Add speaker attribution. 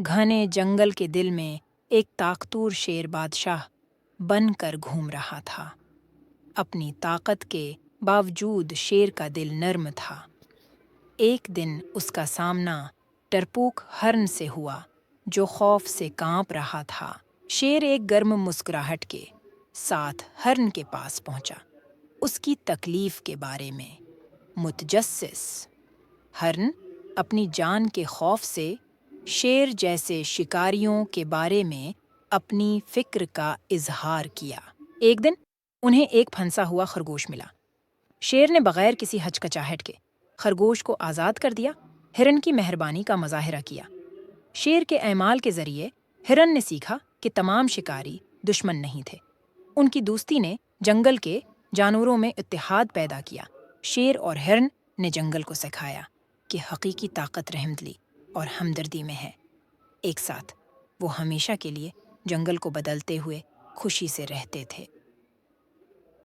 Speaker 1: گھنے جنگل کے دل میں ایک طاقتور شیر بادشاہ بن کر گھوم رہا تھا۔ اپنی طاقت کے باوجود شیر کا دل نرم تھا۔ ایک دن اس کا سامنا ڈرپوک ہرن سے ہوا جو خوف سے کانپ رہا تھا۔ شیر ایک گرم مسکراہٹ کے ساتھ ہرن کے پاس پہنچا، اس کی تکلیف کے بارے میں متجسس۔ ہرن اپنی جان کے خوف سے شیر جیسے شکاریوں کے بارے میں اپنی فکر کا اظہار کیا۔ ایک دن انہیں ایک پھنسا ہوا خرگوش ملا۔ شیر نے بغیر کسی ہچکچاہٹ کے خرگوش کو آزاد کر دیا، ہرن کی مہربانی کا مظاہرہ کیا۔ شیر کے اعمال کے ذریعے ہرن نے سیکھا کہ تمام شکاری دشمن نہیں تھے۔ ان کی دوستی نے جنگل کے جانوروں میں اتحاد پیدا کیا۔ شیر اور ہرن نے جنگل کو سکھایا کہ حقیقی طاقت رحمدلی اور ہمدردی میں ہے۔ ایک ساتھ وہ ہمیشہ کے لیے جنگل کو بدلتے ہوئے خوشی سے رہتے تھے۔